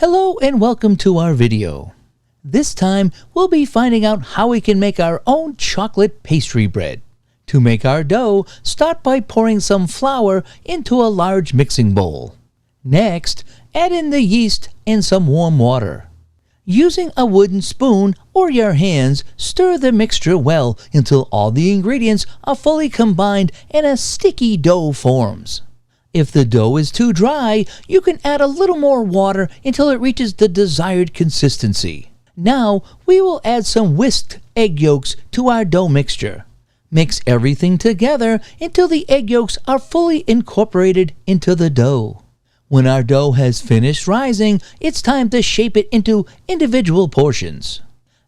Hello and welcome to our video. This time we'll be finding out how we can make our own chocolate pastry bread. To make our dough, start by pouring some flour into a large mixing bowl. Next, add in the yeast and some warm water. Using a wooden spoon or your hands, stir the mixture well until all the ingredients are fully combined and a sticky dough forms. If the dough is too dry, you can add a little more water until it reaches the desired consistency. Now, we will add some whisked egg yolks to our dough mixture. Mix everything together until the egg yolks are fully incorporated into the dough. When our dough has finished rising, it's time to shape it into individual portions.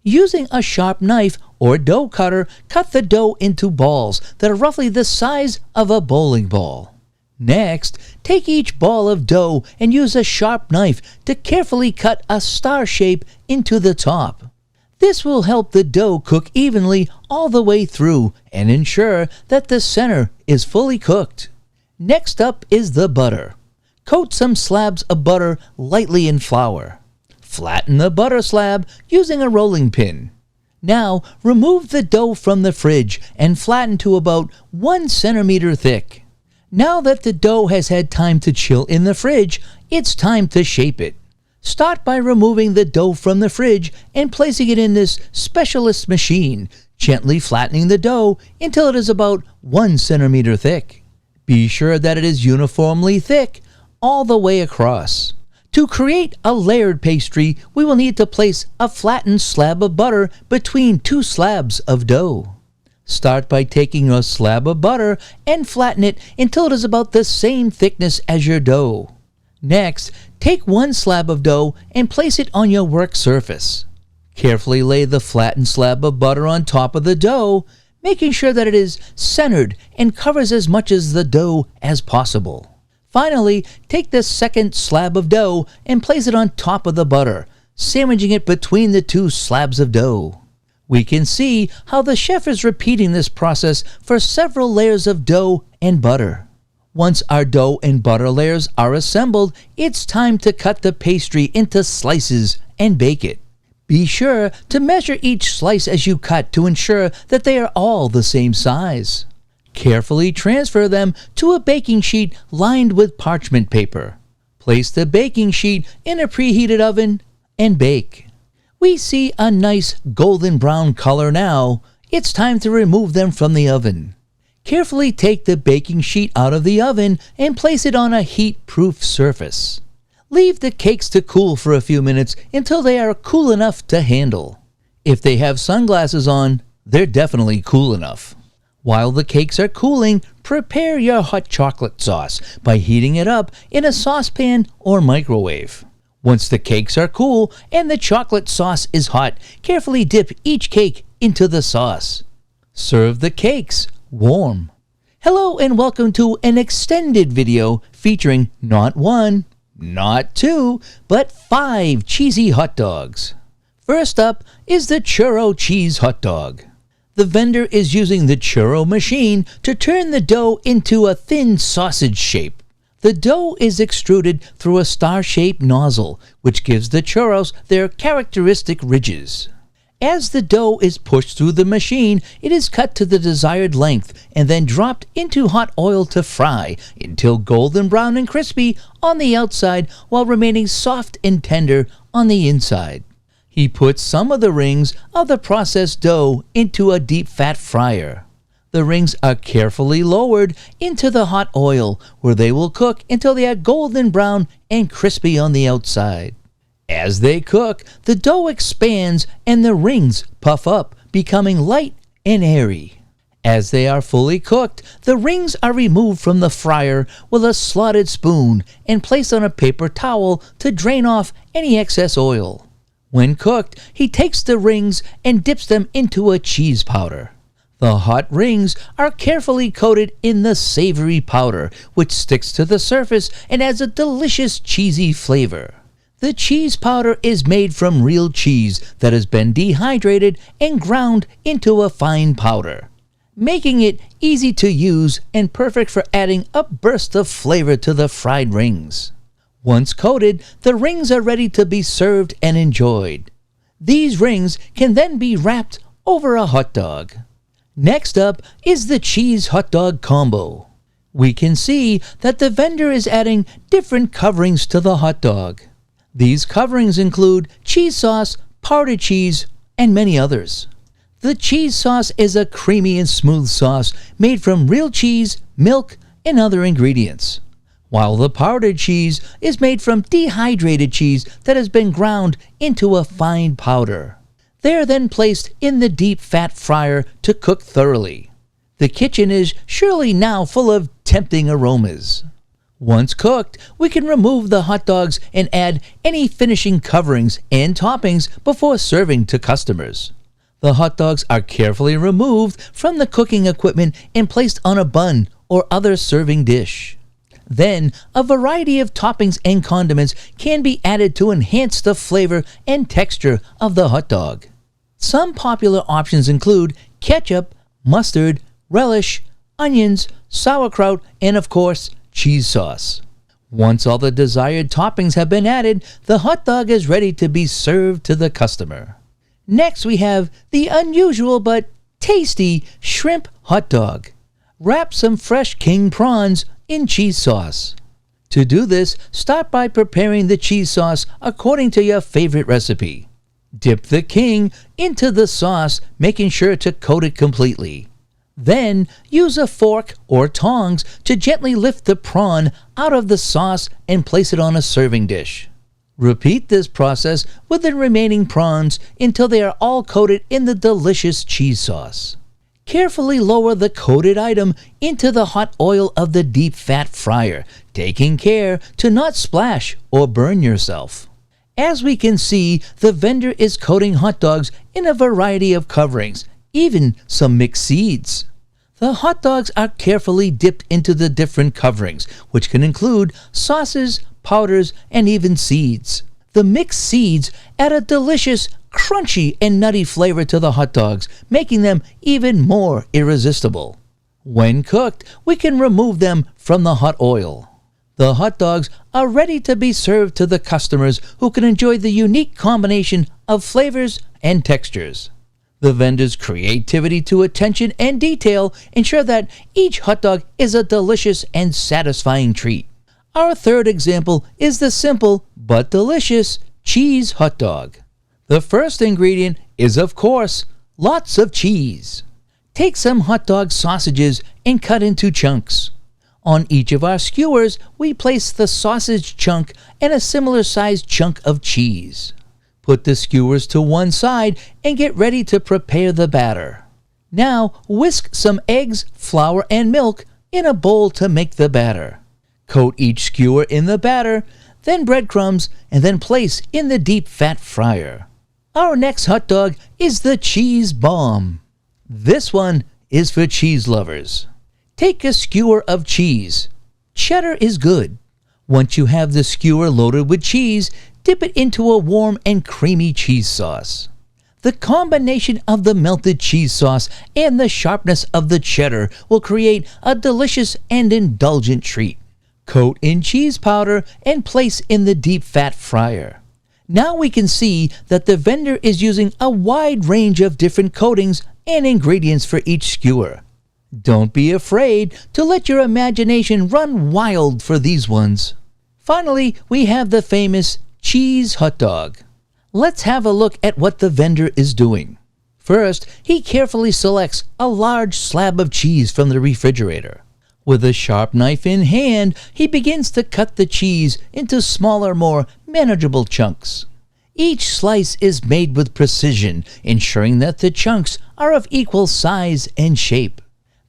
Using a sharp knife or dough cutter, cut the dough into balls that are roughly the size of a bowling ball. Next, take each ball of dough and use a sharp knife to carefully cut a star shape into the top. This will help the dough cook evenly all the way through and ensure that the center is fully cooked. Next up is the butter. Coat some slabs of butter lightly in flour. Flatten the butter slab using a rolling pin. Now, remove the dough from the fridge and flatten to about 1 centimeter thick. Now that the dough has had time to chill in the fridge, it's time to shape it. Start by removing the dough from the fridge and placing it in this specialist machine, gently flattening the dough until it is about 1 centimeter thick. Be sure that it is uniformly thick all the way across. To create a layered pastry, we will need to place a flattened slab of butter between 2 slabs of dough. Start by taking a slab of butter and flatten it until it is about the same thickness as your dough. Next, take 1 slab of dough and place it on your work surface. Carefully lay the flattened slab of butter on top of the dough, making sure that it is centered and covers as much of the dough as possible. Finally, take the second slab of dough and place it on top of the butter, sandwiching it between the 2 slabs of dough. We can see how the chef is repeating this process for several layers of dough and butter. Once our dough and butter layers are assembled, it's time to cut the pastry into slices and bake it. Be sure to measure each slice as you cut to ensure that they are all the same size. Carefully transfer them to a baking sheet lined with parchment paper. Place the baking sheet in a preheated oven and bake. We see a nice golden brown color now. It's time to remove them from the oven. Carefully take the baking sheet out of the oven and place it on a heat-proof surface. Leave the cakes to cool for a few minutes until they are cool enough to handle. If they have sunglasses on, they're definitely cool enough. While the cakes are cooling, prepare your hot chocolate sauce by heating it up in a saucepan or microwave. Once the cakes are cool and the chocolate sauce is hot, carefully dip each cake into the sauce. Serve the cakes warm. Hello and welcome to an extended video featuring not 1, not 2, but 5 cheesy hot dogs. First up is the Churro Cheese Hot Dog. The vendor is using the churro machine to turn the dough into a thin sausage shape. The dough is extruded through a star-shaped nozzle, which gives the churros their characteristic ridges. As the dough is pushed through the machine, it is cut to the desired length and then dropped into hot oil to fry until golden brown and crispy on the outside while remaining soft and tender on the inside. He puts some of the rings of the processed dough into a deep fat fryer. The rings are carefully lowered into the hot oil where they will cook until they are golden brown and crispy on the outside. As they cook, the dough expands and the rings puff up, becoming light and airy. As they are fully cooked, the rings are removed from the fryer with a slotted spoon and placed on a paper towel to drain off any excess oil. When cooked, he takes the rings and dips them into a cheese powder. The hot rings are carefully coated in the savory powder, which sticks to the surface and adds a delicious cheesy flavor. The cheese powder is made from real cheese that has been dehydrated and ground into a fine powder, making it easy to use and perfect for adding a burst of flavor to the fried rings. Once coated, the rings are ready to be served and enjoyed. These rings can then be wrapped over a hot dog. Next up is the cheese hot dog combo. We can see that the vendor is adding different coverings to the hot dog. These coverings include cheese sauce, powdered cheese, and many others. The cheese sauce is a creamy and smooth sauce made from real cheese, milk, and other ingredients, while the powdered cheese is made from dehydrated cheese that has been ground into a fine powder. They are then placed in the deep fat fryer to cook thoroughly. The kitchen is surely now full of tempting aromas. Once cooked, we can remove the hot dogs and add any finishing coverings and toppings before serving to customers. The hot dogs are carefully removed from the cooking equipment and placed on a bun or other serving dish. Then, a variety of toppings and condiments can be added to enhance the flavor and texture of the hot dog. Some popular options include ketchup, mustard, relish, onions, sauerkraut, and of course, cheese sauce. Once all the desired toppings have been added, the hot dog is ready to be served to the customer. Next, we have the unusual but tasty shrimp hot dog. Wrap some fresh king prawns in cheese sauce. To do this, start by preparing the cheese sauce according to your favorite recipe. Dip the king into the sauce, making sure to coat it completely. Then, use a fork or tongs to gently lift the prawn out of the sauce and place it on a serving dish. Repeat this process with the remaining prawns until they are all coated in the delicious cheese sauce. Carefully lower the coated item into the hot oil of the deep fat fryer, taking care to not splash or burn yourself. As we can see, the vendor is coating hot dogs in a variety of coverings, even some mixed seeds. The hot dogs are carefully dipped into the different coverings, which can include sauces, powders, and even seeds. The mixed seeds add a delicious, crunchy, and nutty flavor to the hot dogs, making them even more irresistible. When cooked, we can remove them from the hot oil. The hot dogs are ready to be served to the customers who can enjoy the unique combination of flavors and textures. The vendor's creativity to attention and detail ensure that each hot dog is a delicious and satisfying treat. Our third example is the simple but delicious cheese hot dog. The first ingredient is, of course, lots of cheese. Take some hot dog sausages and cut into chunks. On each of our skewers, we place the sausage chunk and a similar sized chunk of cheese. Put the skewers to one side and get ready to prepare the batter. Now, whisk some eggs, flour, and milk in a bowl to make the batter. Coat each skewer in the batter, then breadcrumbs, and then place in the deep fat fryer. Our next hot dog is the cheese bomb. This one is for cheese lovers. Take a skewer of cheese. Cheddar is good. Once you have the skewer loaded with cheese, dip it into a warm and creamy cheese sauce. The combination of the melted cheese sauce and the sharpness of the cheddar will create a delicious and indulgent treat. Coat in cheese powder and place in the deep fat fryer. Now we can see that the vendor is using a wide range of different coatings and ingredients for each skewer. Don't be afraid to let your imagination run wild for these ones. Finally, we have the famous cheese hot dog. Let's have a look at what the vendor is doing. First, he carefully selects a large slab of cheese from the refrigerator. With a sharp knife in hand, he begins to cut the cheese into smaller, more manageable chunks. Each slice is made with precision, ensuring that the chunks are of equal size and shape.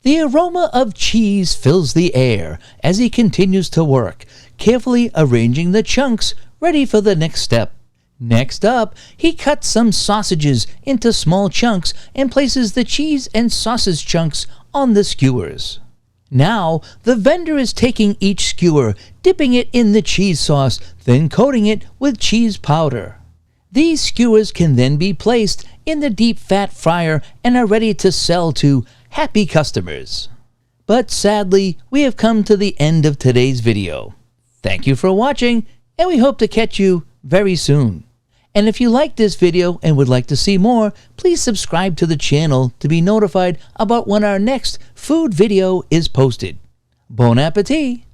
The aroma of cheese fills the air as he continues to work, carefully arranging the chunks ready for the next step. Next up, he cuts some sausages into small chunks and places the cheese and sausage chunks on the skewers. Now, the vendor is taking each skewer, dipping it in the cheese sauce, then coating it with cheese powder. These skewers can then be placed in the deep fat fryer and are ready to sell to happy customers. But sadly, we have come to the end of today's video. Thank you for watching, and we hope to catch you very soon. And if you liked this video and would like to see more, please subscribe to the channel to be notified about when our next food video is posted. Bon appetit!